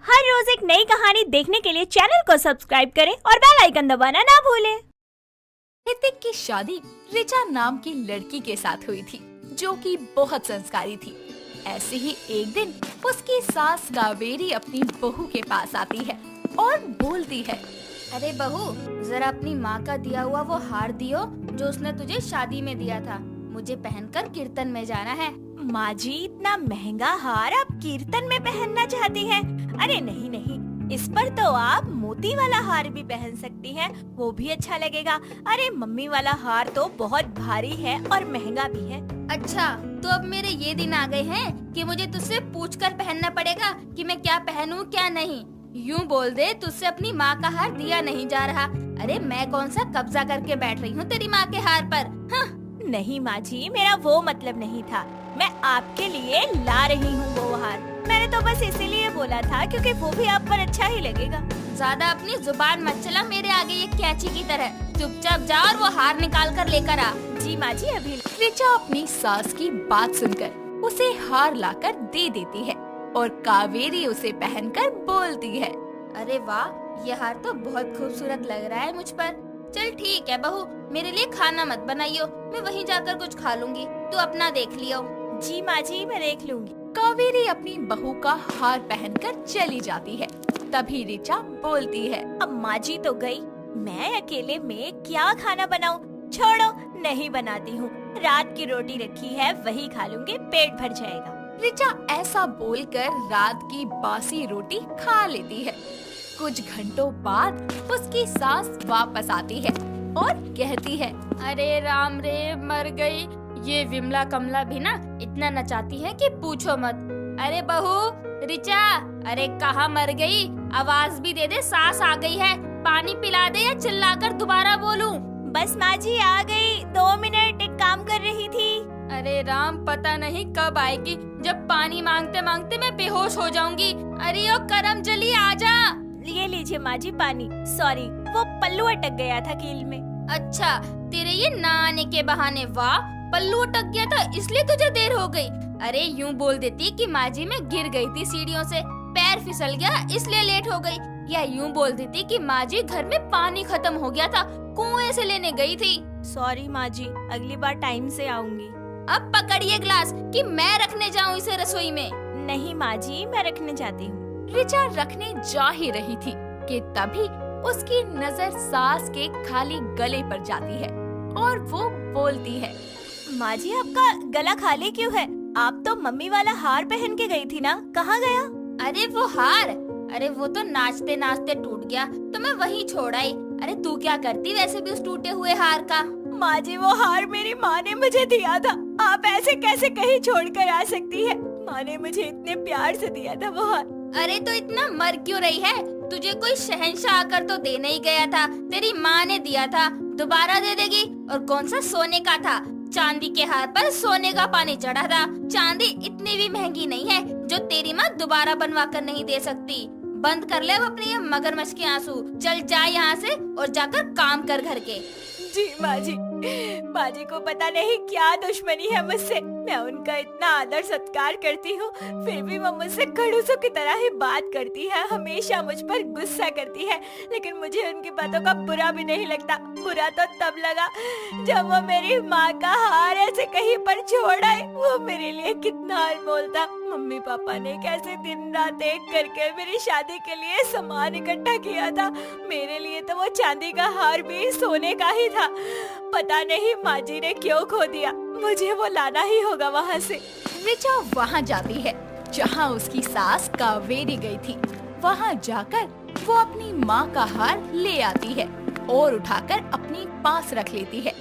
हर रोज एक नई कहानी देखने के लिए चैनल को सब्सक्राइब करें और बेल आइकन दबाना ना भूलें। ऋतिक की शादी रिचा नाम की लड़की के साथ हुई थी, जो कि बहुत संस्कारी थी। ऐसे ही एक दिन उसकी सास कावेरी अपनी बहू के पास आती है और बोलती है, अरे बहू, जरा अपनी माँ का दिया हुआ वो हार दियो जो उसने तुझे शादी में दिया था। मुझे पहनकर कीर्तन में जाना है। माँ जी, इतना महंगा हार आप कीर्तन में पहनना चाहती हैं? अरे नहीं नहीं, इस पर तो आप मोती वाला हार भी पहन सकती हैं, वो भी अच्छा लगेगा। अरे मम्मी वाला हार तो बहुत भारी है और महंगा भी है। अच्छा, तो अब मेरे ये दिन आ गए हैं कि मुझे तुझसे पूछकर पहनना पड़ेगा कि मैं क्या पहनूं क्या नहीं। यूँ बोल दे, तुझसे अपनी माँ का हार दिया नहीं जा रहा। अरे मैं कौन सा कब्जा करके बैठ रही हूँ तेरी माँ के हार पर? हाँ। नहीं माँ जी, मेरा वो मतलब नहीं था। मैं आपके लिए ला रही हूँ वो हार। मैंने तो बस इसीलिए बोला था क्योंकि वो भी आप पर अच्छा ही लगेगा। ज्यादा अपनी जुबान मत चला मेरे आगे ये कैंची की तरह। चुपचाप जा और वो हार निकाल कर लेकर आ। जी माँ जी, अभी। रिचा अपनी सास की बात सुनकर उसे हार लाकर दे देती है और कावेरी उसे पहनकर बोलती है, अरे वाह, ये हार तो बहुत खूबसूरत लग रहा है मुझ पर। चल ठीक है बहू, मेरे लिए खाना मत बनाइयो, मैं वहीं जाकर कुछ खा लूंगी, तू अपना देख लियो। जी माँ जी, मैं देख लूंगी। कावेरी अपनी बहू का हार पहनकर चली जाती है। तभी रिचा बोलती है, अब माँ जी तो गई, मैं अकेले में क्या खाना बनाऊं? छोड़ो, नहीं बनाती हूँ। रात की रोटी रखी है, वही खा लूंगी, पेट भर जाएगा। रिचा ऐसा बोलकर रात की बासी रोटी खा लेती है। कुछ घंटों बाद उसकी सास वापस आती है और कहती है, अरे राम रे, मर गई। ये विमला कमला भी ना इतना नचाती है कि पूछो मत। अरे बहू रिचा, अरे कहाँ मर गई? आवाज भी दे दे, सास आ गई है। पानी पिला दे या चिल्लाकर दोबारा बोलूं? बस माँ जी आ गई, 2 मिनट, एक काम कर रही थी। अरे राम, पता नहीं कब आएगी, जब पानी मांगते मांगते मैं बेहोश हो जाऊंगी। अरे ओ करम जली, आजा। ये लीजिए माँ जी पानी। सॉरी, वो पल्लू अटक गया था कील में। अच्छा, तेरे ये ना आने के बहाने। वाह, पल्लू अटक गया था इसलिए तुझे देर हो गई। अरे यूँ बोल देती कि माँ जी मैं गिर गई थी सीढ़ियों से, पैर फिसल गया इसलिए लेट हो गई। या यूँ बोल देती कि माँ जी घर में पानी खत्म हो गया था, कुएं से लेने गई थी। सॉरी माँ जी, अगली बार टाइम से आऊंगी। अब पकड़िए ग्लास कि मैं रखने जाऊँ इसे रसोई में। नहीं माँ जी, मैं रखने जाती हूँ। रिचा रखने जा ही रही थी कि तभी उसकी नजर सास के खाली गले पर जाती है और वो बोलती है, माँ जी आपका गला खाली क्यों है? आप तो मम्मी वाला हार पहन के गई थी ना, कहाँ गया? अरे वो हार, अरे वो तो नाचते नाचते टूट गया तो मैं वहीं छोड़ आई। अरे तू क्या करती वैसे भी उस टूटे हुए हार का? माँ जी, वो हार मेरी माँ ने मुझे दिया था, आप ऐसे कैसे कहीं छोड़ कर आ सकती है? माँ ने मुझे इतने प्यार से दिया था वो हार। अरे तो इतना मर क्यों रही है? तुझे कोई शहंशाह आकर तो देने ही गया था, तेरी माँ ने दिया था, दोबारा दे देगी। और कौन सा सोने का था? चांदी के हार पर सोने का पानी चढ़ा था। चांदी इतनी भी महंगी नहीं है जो तेरी माँ दोबारा बनवा कर नहीं दे सकती। बंद कर ले अब अपने ये मगरमच्छ के आंसू। चल जा यहाँ से और जाकर काम कर घर के। जी माँ जी, माँ जी को पता नहीं क्या दुश्मनी है मुझसे। मैं उनका इतना आदर सत्कार करती हूँ, फिर भी वो मुझसे खड़ूसों की तरह ही बात करती है, हमेशा मुझ पर गुस्सा करती है। लेकिन मुझे उनकी बातों का बुरा भी नहीं लगता। बुरा तो तब लगा जब वो मेरी माँ का हार ऐसे कहीं पर छोड़ आए। वो मेरे लिए कितना अनमोल था। मम्मी पापा ने कैसे दिन रात एक करके मेरी शादी के लिए सामान इकट्ठा किया था। मेरे लिए तो वो चांदी का हार भी सोने का ही था। पता नहीं माँ जी ने क्यों खो दिया, मुझे वो लाना ही होगा वहाँ से। रिचा वहाँ जाती है जहाँ उसकी सास कावेरी गई थी। वहाँ जाकर वो अपनी माँ का हार ले आती है और उठाकर अपनी पास रख लेती है।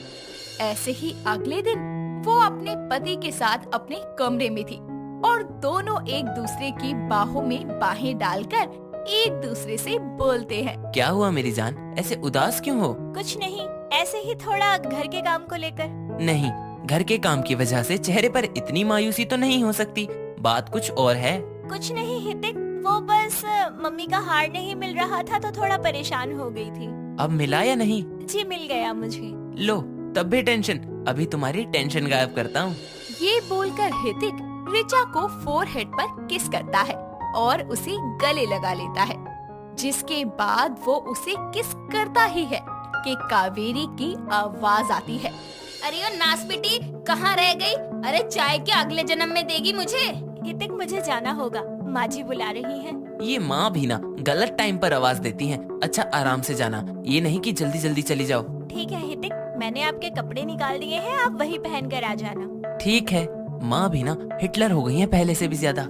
ऐसे ही अगले दिन वो अपने पति के साथ अपने कमरे में थी और दोनों एक दूसरे की बाहों में बाहें डालकर एक दूसरे से बोलते हैं, क्या हुआ मेरी जान, ऐसे उदास क्यों हो? कुछ नहीं, ऐसे ही थोड़ा घर के काम को लेकर। नहीं, घर के काम की वजह से चेहरे पर इतनी मायूसी तो नहीं हो सकती, बात कुछ और है। कुछ नहीं हितिक, वो बस मम्मी का हार नहीं मिल रहा था तो थोड़ा परेशान हो गई थी। अब मिला या नहीं? जी मिल गया मुझे। लो, तब भी टेंशन, अभी तुम्हारी टेंशन गायब करता हूँ। ये बोलकर हितिक रिचा को फोरहेड पर किस करता है और उसे गले लगा लेता है, जिसके बाद वो उसे किस करता ही है कि कावेरी की आवाज आती है। अरे ओ नास बेटी, कहाँ रह गई? अरे चाय के अगले जन्म में देगी मुझे। हितिक मुझे जाना होगा, माँ जी बुला रही हैं। ये माँ भी ना गलत टाइम पर आवाज देती हैं। अच्छा आराम से जाना, ये नहीं कि जल्दी जल्दी चली जाओ। ठीक है हितिक, मैंने आपके कपड़े निकाल दिए हैं, आप वही पहन कर आ जाना। ठीक है, माँ भी ना हिटलर हो गई है पहले से भी ज्यादा।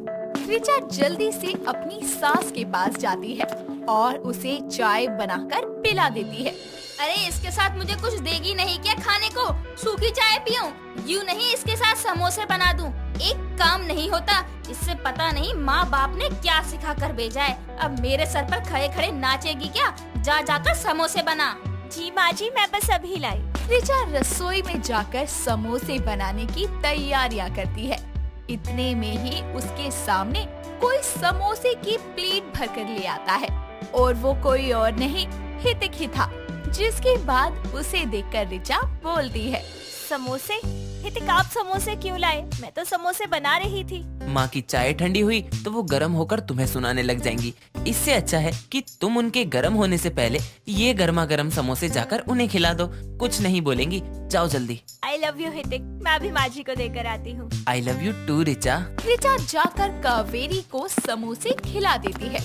ऋचा जल्दी से अपनी सास के पास जाती है और उसे चाय बनाकर पिला देती है। अरे इसके साथ मुझे कुछ देगी नहीं क्या खाने को? सूखी चाय पीऊं? यूं नहीं इसके साथ समोसे बना दूं? एक काम नहीं होता, इससे पता नहीं माँ बाप ने क्या सिखा कर भेजा है। अब मेरे सर पर खड़े खड़े नाचेगी क्या? जा जाकर समोसे बना। जी माँ जी, मैं बस अभी लाई। ऋचा रसोई में जाकर समोसे बनाने की तैयारियां करती है। इतने में ही उसके सामने कोई समोसे की प्लेट भरकर ले आता है और वो कोई और नहीं हितिक ही था, जिसके बाद उसे देखकर ऋचा बोलती है, समोसे? हितिक आप समोसे क्यों लाए? मैं तो समोसे बना रही थी। माँ की चाय ठंडी हुई तो वो गर्म होकर तुम्हें सुनाने लग जाएंगी। इससे अच्छा है कि तुम उनके गर्म होने से पहले ये गर्मा गर्म समोसे जाकर उन्हें खिला दो। कुछ नहीं बोलेंगी, जाओ जल्दी। आई लव यू हितिक, मैं अभी माँ जी को देकर आती हूँ। I love you too Richa. Richa जाकर कावेरी को समोसे खिला देती है।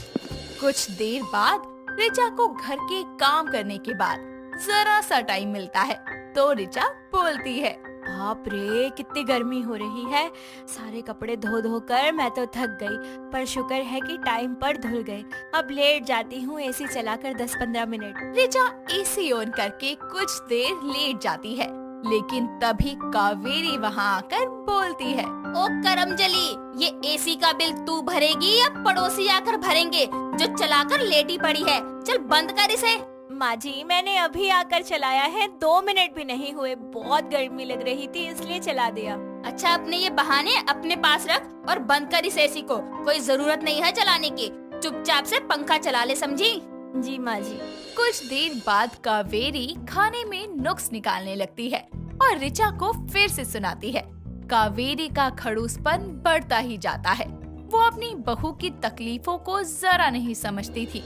कुछ देर बाद ऋचा को घर के काम करने के बाद जरा सा टाइम मिलता है तो ऋचा बोलती है, बाप रे कितनी गर्मी हो रही है। सारे कपड़े धो धो कर मैं तो थक गई, पर शुक्र है कि टाइम पर धुल गए। अब लेट जाती हूँ एसी चलाकर 10-15 मिनट। ऋचा एसी ऑन करके कुछ देर लेट जाती है, लेकिन तभी कावेरी वहाँ आकर बोलती है, ओ करमजली, ये एसी का बिल तू भरेगी या पड़ोसी आकर भरेंगे जो चलाकर लेटी पड़ी है? चल बंद कर इसे। माँ जी मैंने अभी आकर चलाया है, 2 मिनट भी नहीं हुए। बहुत गर्मी लग रही थी इसलिए चला दिया। अच्छा अपने ये बहाने अपने पास रख और बंद कर इस एसी को। कोई जरूरत नहीं है चलाने की, चुपचाप से पंखा चला ले, समझी? जी माँ जी। कुछ देर बाद कावेरी खाने में नुक्स निकालने लगती है और ऋचा को फिर से सुनाती है। कावेरी का खड़ूसपन बढ़ता ही जाता है। वो अपनी बहू की तकलीफों को जरा नहीं समझती थी।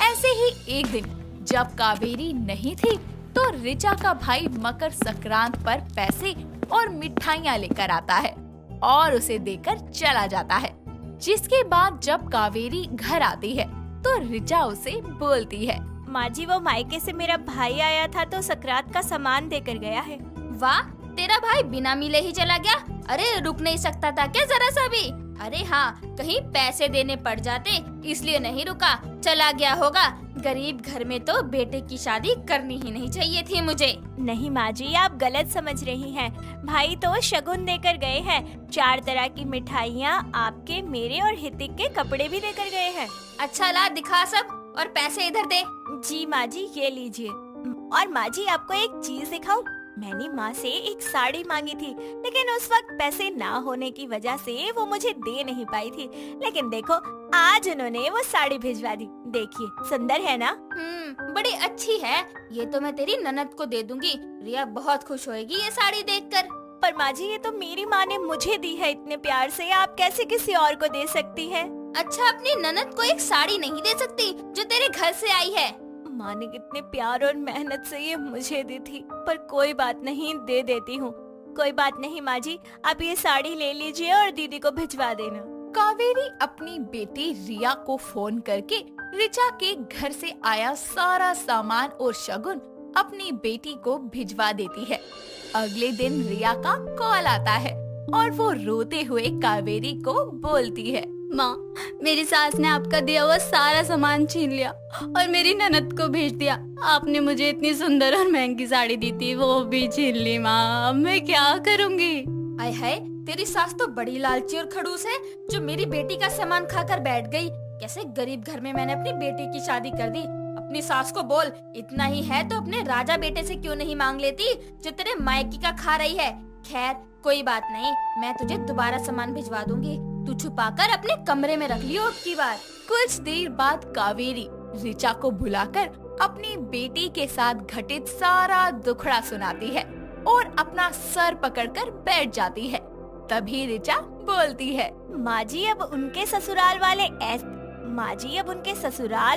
ऐसे ही एक दिन जब कावेरी नहीं थी तो ऋचा का भाई मकर संक्रांत पर पैसे और मिठाइयाँ लेकर आता है और उसे देकर चला जाता है। जिसके बाद जब कावेरी घर आती है तो ऋचा उसे बोलती है, माँ जी वो मायके से मेरा भाई आया था तो सकरात का सामान देकर गया है। वाह, तेरा भाई बिना मिले ही चला गया? अरे रुक नहीं सकता था क्या जरा सा भी? अरे हाँ, कहीं पैसे देने पड़ जाते इसलिए नहीं रुका, चला गया होगा। गरीब घर में तो बेटे की शादी करनी ही नहीं चाहिए थी मुझे। नहीं माँ जी, आप गलत समझ रही हैं। भाई तो शगुन देकर गए हैं। 4 तरह की मिठाइयाँ, आपके, मेरे और हितिक के कपड़े भी देकर गए हैं। अच्छा ला दिखा सब और पैसे इधर दे। जी माँ जी ये लीजिए। और माँ जी आपको एक चीज दिखाऊं? मैंने माँ से एक साड़ी मांगी थी, लेकिन उस वक्त पैसे ना होने की वजह से वो मुझे दे नहीं पाई थी। लेकिन देखो आज उन्होंने वो साड़ी भिजवा दी। देखिए सुंदर है ना? बड़ी अच्छी है। ये तो मैं तेरी ननद को दे दूंगी। रिया बहुत खुश होएगी ये साड़ी देखकर। पर माँ जी ये तो मेरी माँ ने मुझे दी है इतने प्यार से, आप कैसे किसी और को दे सकती है? अच्छा अपनी ननद को एक साड़ी नहीं दे सकती जो तेरे घर से आई है? माँ ने कितने प्यार और मेहनत से ये मुझे दी थी, पर कोई बात नहीं, दे देती हूँ। कोई बात नहीं माँ जी, आप ये साड़ी ले लीजिए और दीदी को भिजवा देना। कावेरी अपनी बेटी रिया को फोन करके ऋचा के घर से आया सारा सामान और शगुन अपनी बेटी को भिजवा देती है। अगले दिन रिया का कॉल आता है और वो रोते हुए कावेरी को बोलती है, माँ, मेरी सास ने आपका दिया हुआ सारा सामान छीन लिया और मेरी ननद को भेज दिया। आपने मुझे इतनी सुंदर और महंगी साड़ी दी थी, वो भी छीन ली। माँ अब मैं क्या करूँगी? आय हाय, तेरी सास तो बड़ी लालची और खड़ूस है जो मेरी बेटी का सामान खाकर बैठ गई। कैसे गरीब घर में मैंने अपनी बेटी की शादी कर दी। अपनी सास को बोल, इतना ही है तो अपने राजा बेटे से क्यों नहीं मांग लेती जो तेरे मायकी का खा रही है। खैर कोई बात नहीं, मैं तुझे दोबारा सामान भिजवा दूंगी। तू छुपाकर अपने कमरे में रख लियो अब की बार। कुछ देर बाद कावेरी ऋचा को बुलाकर अपनी बेटी के साथ घटित सारा दुखड़ा सुनाती है और अपना सर पकड़कर बैठ जाती है। तभी ऋचा बोलती है। माँ जी अब उनके ससुराल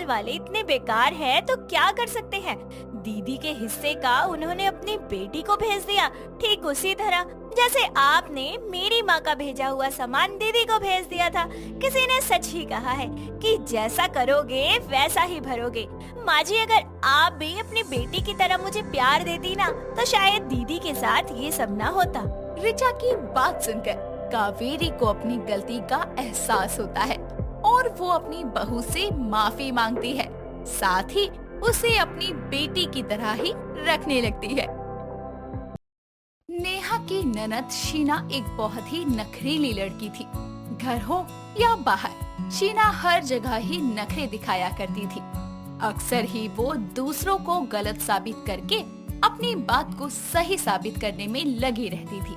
वाले इतने बेकार हैं तो क्या कर सकते हैं। दीदी के हिस्से का उन्होंने अपनी बेटी को भेज दिया, ठीक उसी तरह जैसे आपने मेरी माँ का भेजा हुआ सामान दीदी को भेज दिया था। किसी ने सच ही कहा है कि जैसा करोगे वैसा ही भरोगे। माँ जी अगर आप भी अपनी बेटी की तरह मुझे प्यार देती ना तो शायद दीदी के साथ ये सब ना होता। ऋचा की बात सुनकर कावेरी को अपनी गलती का एहसास होता है और वो अपनी बहू से माफी मांगती है, साथ ही उसे अपनी बेटी की तरह ही रखने लगती है। नेहा की ननद शीना एक बहुत ही नखरीली लड़की थी। घर हो या बाहर, शीना हर जगह ही नखरे दिखाया करती थी। अक्सर ही वो दूसरों को गलत साबित करके अपनी बात को सही साबित करने में लगी रहती थी।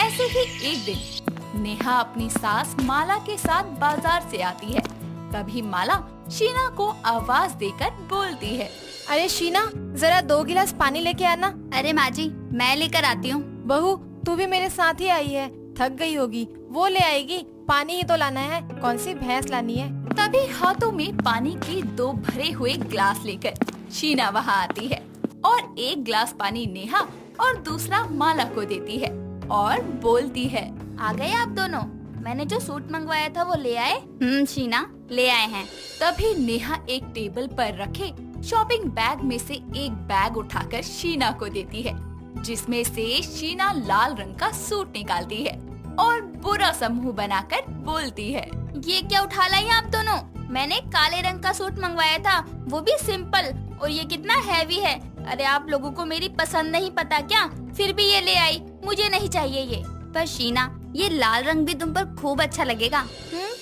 ऐसे ही एक दिन नेहा अपनी सास माला के साथ बाजार से आती है। तभी माला शीना को आवाज देकर बोलती है, अरे शीना जरा 2 गिलास पानी लेके आना। अरे माँ जी मैं लेकर आती हूँ। बहू तू भी मेरे साथ ही आई है, थक गई होगी, वो ले आएगी, पानी ही तो लाना है, कौन सी भैंस लानी है। तभी हाथों में पानी के 2 भरे हुए ग्लास लेकर शीना वहाँ आती है और एक ग्लास पानी नेहा और दूसरा माला को देती है और बोलती है, आ गए आप दोनों? मैंने जो सूट मंगवाया था वो ले आए? शीना ले आए हैं। तभी नेहा एक टेबल पर रखे शॉपिंग बैग में से एक बैग उठाकर शीना को देती है, जिसमें से शीना लाल रंग का सूट निकालती है और बुरा सा मुंह बनाकर बोलती है, ये क्या उठा लाई आप दोनों? मैंने काले रंग का सूट मंगवाया था, वो भी सिंपल, और ये कितना हैवी है। अरे आप लोगों को मेरी पसंद नहीं पता क्या? फिर भी ये ले आई, मुझे नहीं चाहिए ये। पर शीना ये लाल रंग भी तुम पर खूब अच्छा लगेगा।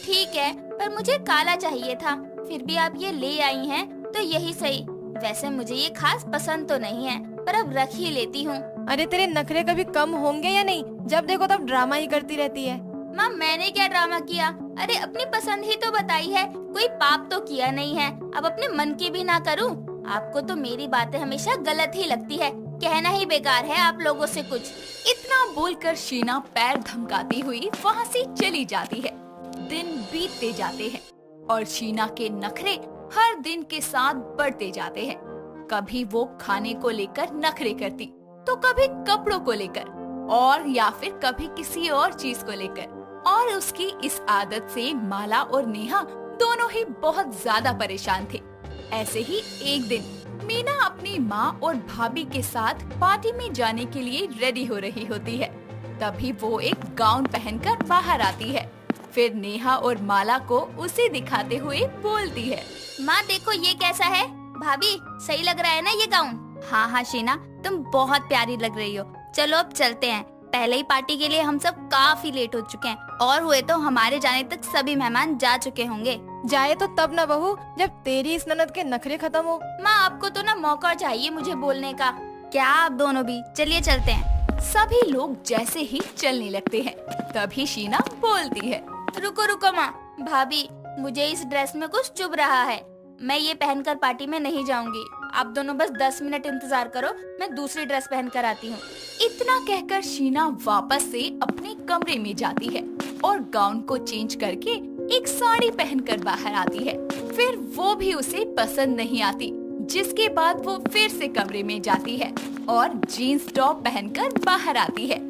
ठीक है, पर मुझे काला चाहिए था। फिर भी आप ये ले आई हैं तो यही सही। वैसे मुझे ये खास पसंद तो नहीं है, पर अब रख ही लेती हूँ। अरे तेरे नखरे कभी कम होंगे या नहीं? जब देखो तब ड्रामा ही करती रहती है। माँ मैंने क्या ड्रामा किया? अरे अपनी पसंद ही तो बताई है, कोई पाप तो किया नहीं है। अब अपने मन की भी ना करूँ? आपको तो मेरी बातें हमेशा गलत ही लगती है, कहना ही बेकार है आप लोगों से कुछ। इतना बोलकर शीना पैर धमकाती हुई वहाँ से चली जाती है। दिन बीतते जाते हैं और शीना के नखरे हर दिन के साथ बढ़ते जाते हैं। कभी वो खाने को लेकर नखरे करती तो कभी कपड़ों को लेकर और या फिर कभी किसी और चीज को लेकर। और उसकी इस आदत से माला और नेहा दोनों ही बहुत ज्यादा परेशान थे। ऐसे ही एक दिन मीना अपनी माँ और भाभी के साथ पार्टी में जाने के लिए रेडी हो रही होती है। तभी वो एक गाउन पहनकर बाहर आती है। फिर नेहा और माला को उसे दिखाते हुए बोलती है, माँ देखो ये कैसा है? भाभी सही लग रहा है ना ये गाउन? हाँ हाँ शीना तुम बहुत प्यारी लग रही हो। चलो अब चलते हैं, पहले ही पार्टी के लिए हम सब काफी लेट हो चुके हैं और हुए तो हमारे जाने तक सभी मेहमान जा चुके होंगे। जाए तो तब ना बहू जब तेरी इस ननद के नखरे खत्म हो। माँ आपको तो ना मौका चाहिए मुझे बोलने का। क्या आप दोनों भी? चलिए चलते हैं। सभी लोग जैसे ही चलने लगते हैं तभी शीना बोलती है, रुको रुको माँ, भाभी मुझे इस ड्रेस में कुछ चुभ रहा है, मैं ये पहनकर पार्टी में नहीं जाऊंगी। आप दोनों बस 10 मिनट इंतजार करो, मैं दूसरी ड्रेस पहनकर आती हूँ। इतना कहकर शीना वापस से अपने कमरे में जाती है और गाउन को चेंज करके एक साड़ी पहनकर बाहर आती है। फिर वो भी उसे पसंद नहीं आती, जिसके बाद वो फिर से कमरे में जाती है और जीन्स टॉप पहनकर बाहर आती है।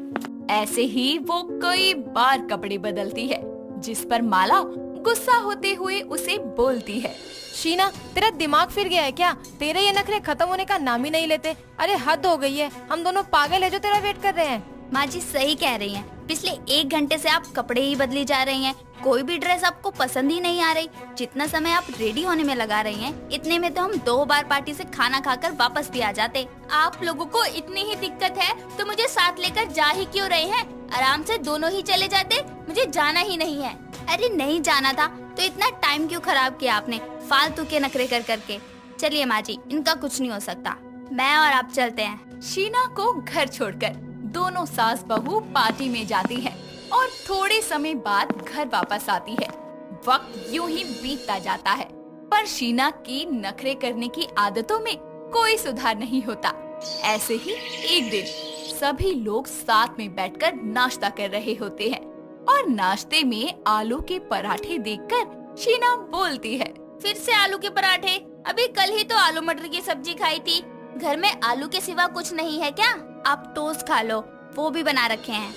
ऐसे ही वो कई बार कपड़े बदलती है, जिस पर माला गुस्सा होते हुए उसे बोलती है, शीना तेरा दिमाग फिर गया है क्या? तेरे ये नखरे खत्म होने का नाम ही नहीं लेते। अरे हद हो गई है, हम दोनों पागल है जो तेरा वेट कर रहे हैं। माँ जी सही कह रही हैं, पिछले 1 घंटे से आप कपड़े ही बदली जा रही हैं, कोई भी ड्रेस आपको पसंद ही नहीं आ रही। जितना समय आप रेडी होने में लगा रही हैं, इतने में तो हम 2 बार पार्टी से खाना खाकर वापस भी आ जाते। आप लोगों को इतनी ही दिक्कत है तो मुझे साथ लेकर जा ही क्यों रहे हैं? आराम से दोनों ही चले जाते, मुझे जाना ही नहीं है। अरे नहीं जाना था तो इतना टाइम क्यों खराब किया आपने फालतू के नखरे कर करके। चलिए माँ जी, इनका कुछ नहीं हो सकता, मैं और आप चलते हैं। शीना को घर छोड़कर दोनों सास बहू पार्टी में जाती हैं और थोड़े समय बाद घर वापस आती है। वक्त यूं ही बीतता जाता है, पर शीना की नखरे करने की आदतों में कोई सुधार नहीं होता। ऐसे ही एक दिन सभी लोग साथ में बैठकर नाश्ता कर रहे होते हैं। और नाश्ते में आलू के पराठे देखकर शीना बोलती है। फिर से आलू के पराठे? अभी कल ही तो आलू मटर की सब्जी खाई थी। घर में आलू के सिवा कुछ नहीं है क्या? आप टोस्ट खा लो, वो भी बना रखे हैं।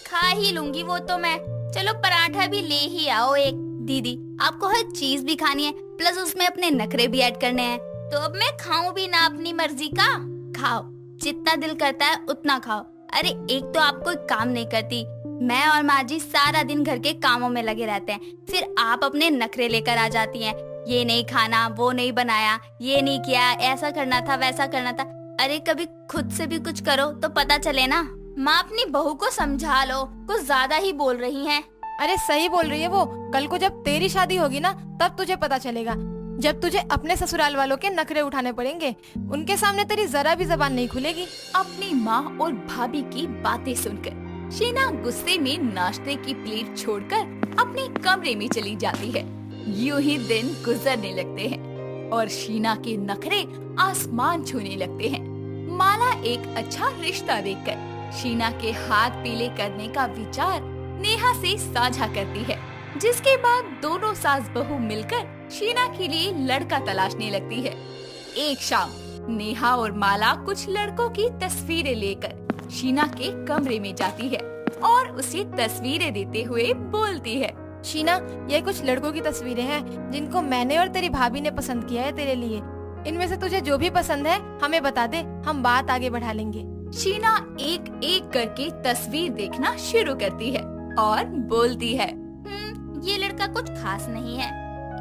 खा ही लूंगी वो तो मैं। चलो पराठा भी ले ही आओ एक। दीदी, आपको हर चीज भी खानी है, प्लस उसमें अपने नखरे भी ऐड करने हैं। तो अब मैं खाऊं भी ना अपनी मर्जी का? खाओ, जितना दिल करता है उतना खाओ। अरे एक तो आप कोई काम नहीं करती, मैं और माँ जी सारा दिन घर के कामों में लगे रहते हैं, फिर आप अपने नखरे लेकर आ जाती हैं। ये नहीं खाना, वो नहीं बनाया, ये नहीं किया, ऐसा करना था, वैसा करना था। अरे कभी खुद से भी कुछ करो तो पता चले ना। माँ अपनी बहू को समझा लो, कुछ ज्यादा ही बोल रही हैं। अरे सही बोल रही है वो। कल को जब तेरी शादी होगी ना, तब तुझे पता चलेगा, जब तुझे अपने ससुराल वालों के नखरे उठाने पड़ेंगे। उनके सामने तेरी जरा भी जबान नहीं खुलेगी। अपनी माँ और भाभी की बातें सुनकर शीना गुस्से में नाश्ते की प्लेट छोड़कर अपने कमरे में चली जाती है। यूं ही दिन गुजरने लगते हैं और शीना के नखरे आसमान छूने लगते हैं। माला एक अच्छा रिश्ता देखकर शीना के हाथ पीले करने का विचार नेहा से साझा करती है, जिसके बाद दोनों सास बहू मिलकर शीना के लिए लड़का तलाशने लगती है। एक शाम नेहा और माला कुछ लड़कों की तस्वीरें लेकर शीना के कमरे में जाती है और उसे तस्वीरें देते हुए बोलती है। शीना, ये कुछ लड़कों की तस्वीरें हैं जिनको मैंने और तेरी भाभी ने पसंद किया है तेरे लिए। इनमें से तुझे जो भी पसंद है हमें बता दे, हम बात आगे बढ़ा लेंगे। शीना एक एक करके तस्वीर देखना शुरू करती है और बोलती है, ये लड़का कुछ खास नहीं है।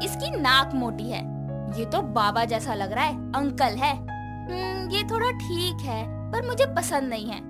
इसकी नाक मोटी है, ये तो बाबा जैसा लग रहा है, अंकल है। ये थोड़ा ठीक है पर मुझे पसंद नहीं है।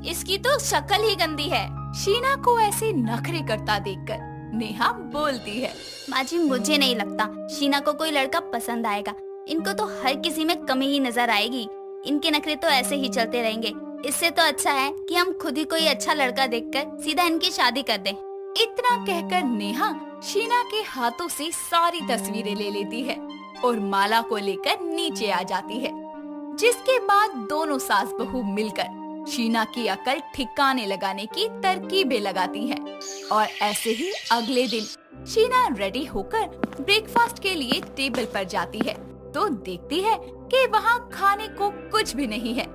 इसकी तो शक्ल ही गंदी है। शीना को ऐसे नखरे करता देखकर नेहा बोलती है, माँ जी, मुझे नहीं लगता शीना को कोई लड़का पसंद आएगा। इनको तो हर किसी में कमी ही नजर आएगी। इनके नखरे तो ऐसे ही चलते रहेंगे। इससे तो अच्छा है कि हम खुद ही कोई अच्छा लड़का देखकर सीधा इनकी शादी कर दें। इतना कहकर नेहा शीना के हाथों से सारी तस्वीरें ले लेती है और माला को लेकर नीचे आ जाती है, जिसके बाद दोनों सास बहू मिलकर शीना की अकल ठिकाने लगाने की तरकीबें लगाती हैं। और ऐसे ही अगले दिन शीना रेडी होकर ब्रेकफास्ट के लिए टेबल पर जाती है तो देखती है कि वहाँ खाने को कुछ भी नहीं है,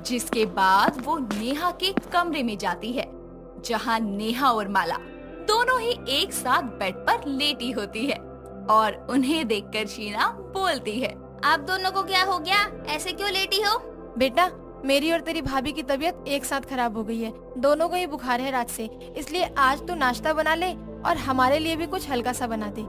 जिसके बाद वो नेहा के कमरे में जाती है, जहाँ नेहा और माला दोनों ही एक साथ बेड पर लेटी होती है और उन्हें देखकर शीना बोलती है, आप दोनों को क्या हो गया? ऐसे क्यों लेटी हो? बेटा, मेरी और तेरी भाभी की तबीयत एक साथ खराब हो गई है। दोनों को ही बुखार है रात से, इसलिए आज तू नाश्ता बना ले और हमारे लिए भी कुछ हल्का सा बना दे।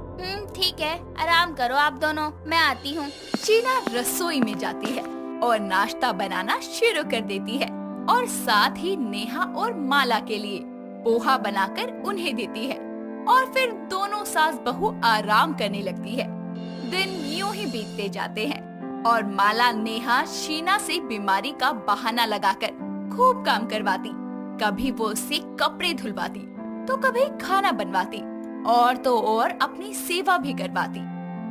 ठीक है, आराम करो आप दोनों, मैं आती हूँ। शीना रसोई में जाती है और नाश्ता बनाना शुरू कर देती है और साथ ही नेहा और माला के लिए पोहा बनाकर उन्हें देती है और फिर दोनों सास बहू आराम करने लगती है। दिन यूं ही बीतते जाते हैं और माला नेहा शीना से बीमारी का बहाना लगाकर खूब काम करवाती। कभी वो उससे कपड़े धुलवाती तो कभी खाना बनवाती और तो और अपनी सेवा भी करवाती।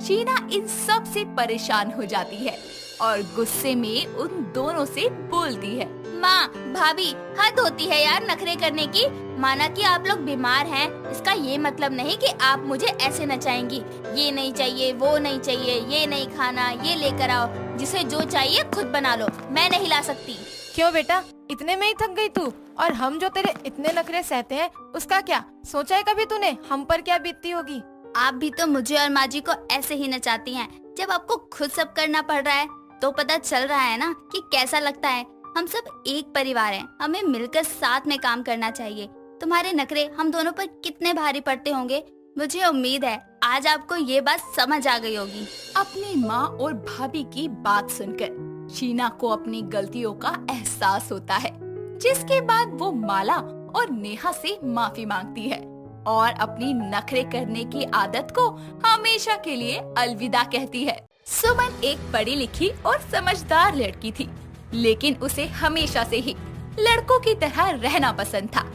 शीना इन सब से परेशान हो जाती है और गुस्से में उन दोनों से बोलती है, माँ, भाभी, हद होती है यार नखरे करने की। माना कि आप लोग बीमार हैं, इसका ये मतलब नहीं कि आप मुझे ऐसे नचाएंगी। ये नहीं चाहिए, वो नहीं चाहिए, ये नहीं खाना, ये लेकर आओ। जिसे जो चाहिए खुद बना लो, मैं नहीं ला सकती। क्यों बेटा, इतने में ही थक गई तू? और हम जो तेरे इतने नखरे सहते हैं उसका क्या? सोचा है कभी तूने हम पर क्या बीतती होगी? आप भी तो मुझे और माँ जी को ऐसे ही नचाती हैं। जब आपको खुद सब करना पड़ रहा है तो पता चल रहा है ना कि कैसा लगता है। हम सब एक परिवार हैं, हमें मिलकर साथ में काम करना चाहिए। तुम्हारे नखरे हम दोनों पर कितने भारी पड़ते होंगे, मुझे उम्मीद है आज आपको ये बात समझ आ गई होगी। अपनी माँ और भाभी की बात सुनकर शीना को अपनी गलतियों का एहसास होता है, जिसके बाद वो माला और नेहा से माफी मांगती है और अपनी नखरे करने की आदत को हमेशा के लिए अलविदा कहती है। सुमन एक पढ़ी लिखी और समझदार लड़की थी, लेकिन उसे हमेशा से ही लड़कों की तरह रहना पसंद था।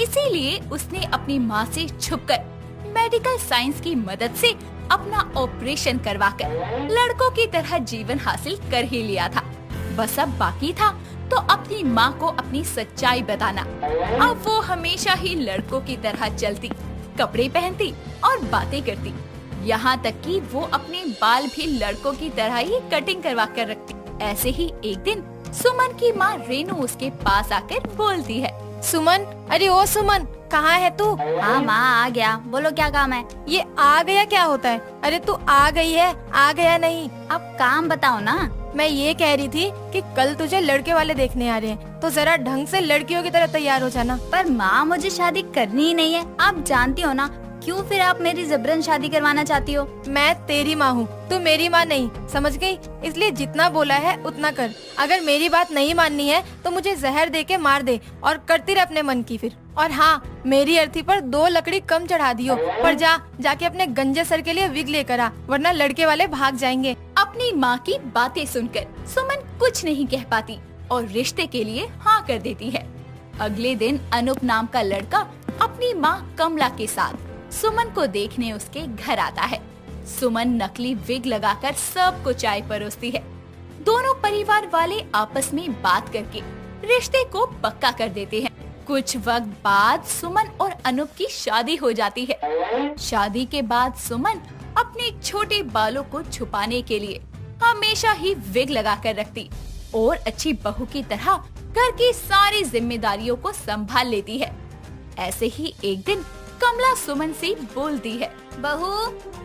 इसीलिए उसने अपनी माँ से छुपकर मेडिकल साइंस की मदद से अपना ऑपरेशन करवाकर लड़कों की तरह जीवन हासिल कर ही लिया था। बस अब बाकी था तो अपनी माँ को अपनी सच्चाई बताना। अब वो हमेशा ही लड़कों की तरह चलती, कपड़े पहनती और बातें करती, यहाँ तक कि वो अपने बाल भी लड़कों की तरह ही कटिंग करवा कर रखती। ऐसे ही एक दिन सुमन की माँ रेनू उसके पास आकर बोलती है, सुमन, अरे ओ सुमन, कहाँ है तू? हाँ माँ, आ गया। बोलो क्या काम है? ये आ गया क्या होता है? अरे तू आ गई है, आ गया नहीं। अब काम बताओ ना। मैं ये कह रही थी कि कल तुझे लड़के वाले देखने आ रहे हैं, तो जरा ढंग से लड़कियों की तरह तैयार हो जाना। पर माँ, मुझे शादी करनी ही नहीं है, आप जानती हो ना। क्यों फिर आप मेरी जबरन शादी करवाना चाहती हो? मैं तेरी माँ हूँ, तू मेरी माँ नहीं, समझ गई? इसलिए जितना बोला है उतना कर। अगर मेरी बात नहीं माननी है तो मुझे जहर दे के मार दे और करती रह अपने मन की फिर। और हाँ, मेरी अर्थी पर 2 लकड़ी कम चढ़ा दियो, पर जाके अपने गंजे सर के लिए विग लेकर आ, वरना लड़के वाले भाग जाएंगे। अपनी माँ की बातें सुनकर सुमन कुछ नहीं कह पाती और रिश्ते के लिए हाँ कर देती है। अगले दिन अनूप नाम का लड़का अपनी माँ कमला के साथ सुमन को देखने उसके घर आता है। सुमन नकली विग लगाकर सबको चाय परोसती है। दोनों परिवार वाले आपस में बात करके रिश्ते को पक्का कर देते हैं। कुछ वक्त बाद सुमन और अनूप की शादी हो जाती है। शादी के बाद सुमन अपने छोटे बालों को छुपाने के लिए हमेशा ही विग लगाकर रखती और अच्छी बहू की तरह घर की सारी जिम्मेदारियों को संभाल लेती है। ऐसे ही एक दिन कमला सुमन से बोलती है, बहू,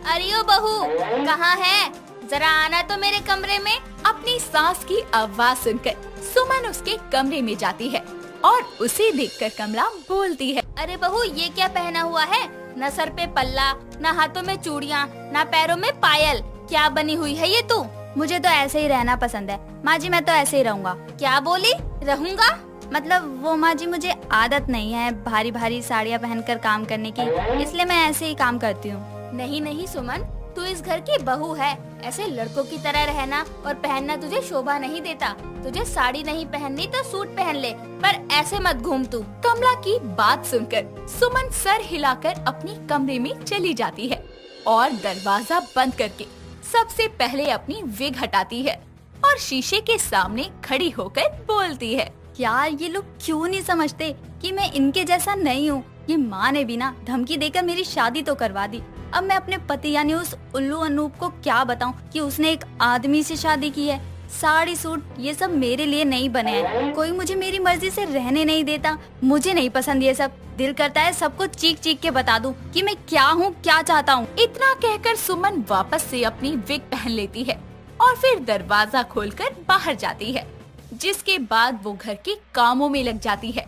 अरे ओ बहू, कहाँ है? जरा आना तो मेरे कमरे में। अपनी सास की आवाज सुनकर सुमन उसके कमरे में जाती है और उसे देखकर कमला बोलती है, अरे बहू, ये क्या पहना हुआ है? न सर पे पल्ला, न हाथों में चूड़ियाँ, न पैरों में पायल। क्या बनी हुई है ये तू? मुझे तो ऐसे ही रहना पसंद है माँ जी, मैं तो ऐसे ही रहूँगा। क्या बोली? रहूँगा? मतलब वो माँ जी, मुझे आदत नहीं है भारी भारी साड़ियाँ पहनकर काम करने की, इसलिए मैं ऐसे ही काम करती हूँ। नहीं नहीं सुमन, तू इस घर की बहू है, ऐसे लड़कों की तरह रहना और पहनना तुझे शोभा नहीं देता। तुझे साड़ी नहीं पहननी तो सूट पहन ले, पर ऐसे मत घूम तू। कमला की बात सुनकर सुमन सर हिलाकर अपनी कमरे में चली जाती है और दरवाजा बंद करके सबसे पहले अपनी विग हटाती है और शीशे के सामने खड़ी होकर बोलती है, यार ये लोग क्यों नहीं समझते कि मैं इनके जैसा नहीं हूँ। ये माँ ने भी ना धमकी देकर मेरी शादी तो करवा दी। अब मैं अपने पति यानी उस उल्लू अनूप को क्या बताऊँ कि उसने एक आदमी से शादी की है। साड़ी सूट ये सब मेरे लिए नहीं बने हैं। कोई मुझे मेरी मर्जी से रहने नहीं देता। मुझे नहीं पसंद ये सब। दिल करता है सबको चीख चीख के बता दूं कि मैं क्या हूँ, क्या चाहता हूँ। इतना कहकर सुमन वापस से अपनी विग पहन लेती है और फिर दरवाजा खोलकर बाहर जाती है, जिसके बाद वो घर के कामों में लग जाती है।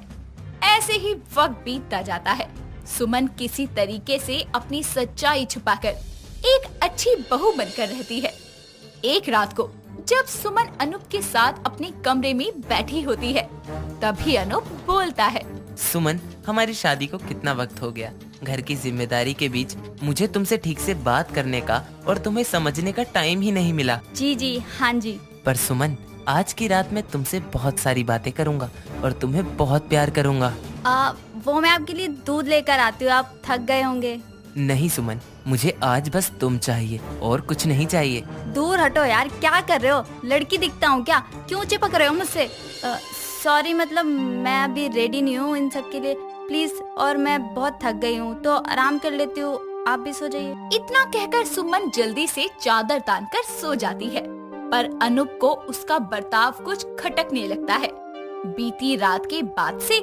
ऐसे ही वक्त बीतता जाता है। सुमन किसी तरीके से अपनी सच्चाई छुपाकर एक अच्छी बहू बनकर रहती है। एक रात को जब सुमन अनूप के साथ अपने कमरे में बैठी होती है, तभी अनूप बोलता है, सुमन, हमारी शादी को कितना वक्त हो गया। घर की जिम्मेदारी के बीच मुझे तुमसे ठीक से बात करने का और तुम्हें समझने का टाइम ही नहीं मिला। जी जी, हाँ जी। पर सुमन, आज की रात मैं तुमसे बहुत सारी बातें करूंगा और तुम्हें बहुत प्यार करूंगा। वो मैं आपके लिए दूध लेकर आती हूँ, आप थक गए होंगे। नहीं सुमन, मुझे आज बस तुम चाहिए और कुछ नहीं चाहिए। दूर हटो यार, क्या कर रहे हो? लड़की दिखता हूँ क्या? क्यों चिपक रहे हो मुझसे? सॉरी, मतलब मैं अभी रेडी नहीं हूँ इन सब के लिए, प्लीज। और मैं बहुत थक गई हूँ तो आराम कर लेती हूँ, आप भी सो जाइए। इतना कहकर सुमन जल्दी से चादर तानकर सो जाती है, पर अनूप को उसका बर्ताव कुछ खटकने लगता है। बीती रात के बाद से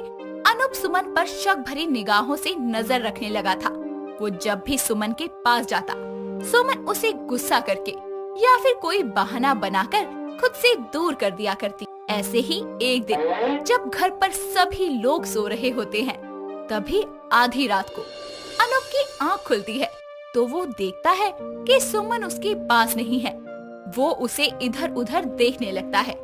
अनूप सुमन पर शक भरी निगाहों से नजर रखने लगा था। वो जब भी सुमन के पास जाता, सुमन उसे गुस्सा करके या फिर कोई बहाना बनाकर खुद से दूर कर दिया करती। ऐसे ही एक दिन जब घर पर सभी लोग सो रहे होते हैं, तभी आधी रात को अनूप की आँख खुलती है तो वो देखता है कि सुमन उसके पास नहीं है। वो उसे इधर उधर देखने लगता है।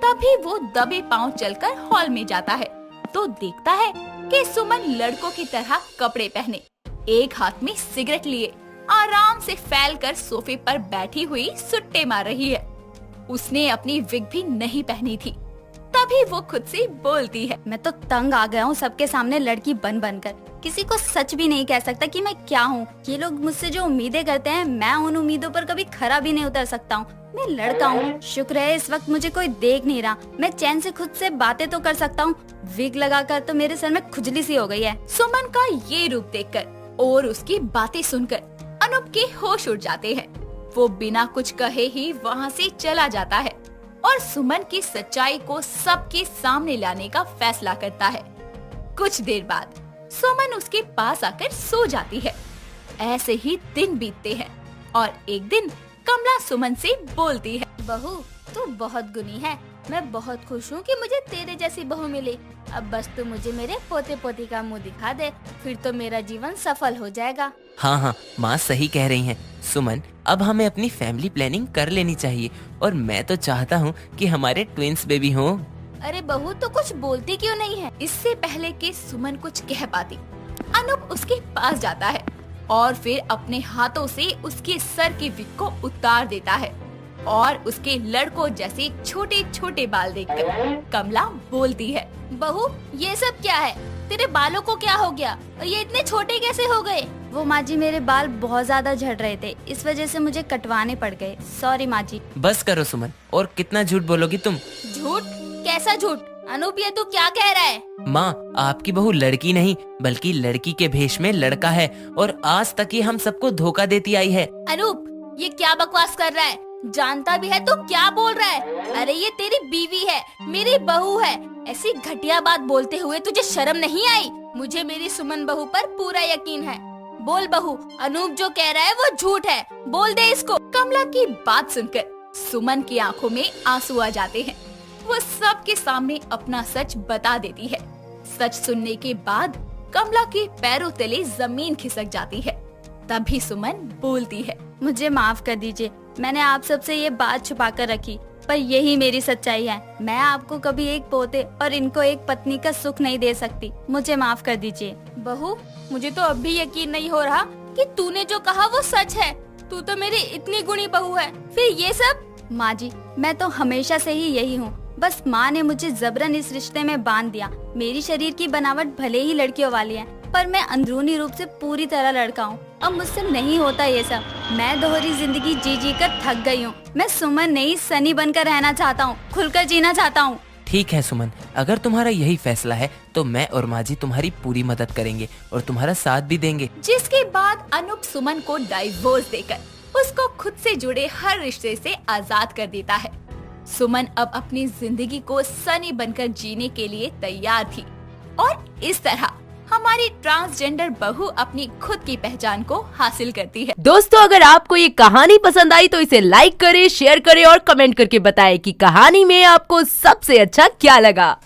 तभी वो दबे पांव चलकर हॉल में जाता है तो देखता है कि सुमन लड़कों की तरह कपड़े पहने, एक हाथ में सिगरेट लिए आराम से फैलकर सोफे पर बैठी हुई सुट्टे मार रही है। उसने अपनी विग भी नहीं पहनी थी। तभी वो खुद से बोलती है। मैं तो तंग आ गया हूँ सबके सामने लड़की बन बनकर। किसी को सच भी नहीं कह सकता कि मैं क्या हूँ। ये लोग मुझसे जो उम्मीदें करते हैं, मैं उन उम्मीदों पर कभी खरा भी नहीं उतर सकता हूँ। मैं लड़का हूँ, शुक्र है इस वक्त मुझे कोई देख नहीं रहा। मैं चैन से खुद से बातें तो कर सकता हूँ। विग लगाकर तो मेरे सर में खुजली सी हो गई है। सुमन का ये रूप देखकर और उसकी बातें सुनकर अनूप के होश उड़ जाते हैं। वो बिना कुछ कहे ही वहाँ से चला जाता है और सुमन की सच्चाई को सबके सामने लाने का फैसला करता है। कुछ देर बाद सुमन उसके पास आकर सो जाती है। ऐसे ही दिन बीतते हैं और एक दिन कमला सुमन से बोलती है, बहू तू बहुत गुनी है। मैं बहुत खुश हूँ कि मुझे तेरे जैसी बहू मिली। अब बस तू मुझे मेरे पोते पोती का मुंह दिखा दे, फिर तो मेरा जीवन सफल हो जाएगा। हाँ हाँ, माँ सही कह रही हैं। सुमन, अब हमें अपनी फैमिली प्लानिंग कर लेनी चाहिए और मैं तो चाहता हूँ कि हमारे ट्विंस बेबी हों। अरे बहू तो कुछ बोलती क्यों नहीं है? इससे पहले कि सुमन कुछ कह पाती, अनूप उसके पास जाता है और फिर अपने हाथों से उसके सर के विग को उतार देता है और उसके लड़कों जैसे छोटे छोटे बाल देखकर कमला बोलती है, बहू ये सब क्या है? तेरे बालों को क्या हो गया और ये इतने छोटे कैसे हो गए? वो माँ जी, मेरे बाल बहुत ज्यादा झड़ रहे थे, इस वजह से मुझे कटवाने पड़ गए। सॉरी माँ जी। बस करो सुमन, और कितना झूठ बोलोगी तुम? झूठ? कैसा झूठ? अनूप ये तू क्या कह रहा है? माँ, आपकी बहू लड़की नहीं बल्कि लड़की के भेष में लड़का है और आज तक ही हम सबको धोखा देती आई है। अनूप ये क्या बकवास कर रहा है? जानता भी है तो क्या बोल रहा है? अरे ये तेरी बीवी है, मेरी बहू है। ऐसी घटिया बात बोलते हुए तुझे शर्म नहीं आई? मुझे मेरी सुमन बहू पर पूरा यकीन है। बोल बहू, अनूप जो कह रहा है वो झूठ है, बोल दे इसको। कमला की बात सुनकर सुमन की आंखों में आंसू आ जाते हैं। वो सबके सामने अपना सच बता देती है। सच सुनने के बाद कमला के पैरों तले जमीन खिसक जाती है। तभी सुमन बोलती है, मुझे माफ कर दीजिए, मैंने आप सबसे ये बात छुपा कर रखी, पर यही मेरी सच्चाई है। मैं आपको कभी एक पोते और इनको एक पत्नी का सुख नहीं दे सकती। मुझे माफ कर दीजिए। बहू, मुझे तो अब भी यकीन नहीं हो रहा कि तूने जो कहा वो सच है। तू तो मेरी इतनी गुणी बहू है, फिर ये सब? माँ जी, मैं तो हमेशा से ही यही हूँ, बस माँ ने मुझे जबरन इस रिश्ते में बांध दिया। मेरी शरीर की बनावट भले ही लड़कियों वाली है, पर मैं अंदरूनी रूप से पूरी तरह लड़का हूँ। अब मुझसे नहीं होता ये सब। मैं दोहरी जिंदगी जी जी कर थक गई हूँ। मैं सुमन नहीं सनी बनकर रहना चाहता हूँ, खुलकर जीना चाहता हूँ। ठीक है सुमन, अगर तुम्हारा यही फैसला है तो मैं और माँ जी तुम्हारी पूरी मदद करेंगे और तुम्हारा साथ भी देंगे। जिसके बाद अनूप सुमन को डाइवोर्स देकर उसको खुद से जुड़े हर रिश्ते से आजाद कर देता है। सुमन अब अपनी जिंदगी को सनी बनकर जीने के लिए तैयार थी और इस तरह हमारी ट्रांसजेंडर बहू अपनी खुद की पहचान को हासिल करती है। दोस्तों, अगर आपको ये कहानी पसंद आई तो इसे लाइक करें, शेयर करें और कमेंट करके बताएं कि कहानी में आपको सबसे अच्छा क्या लगा।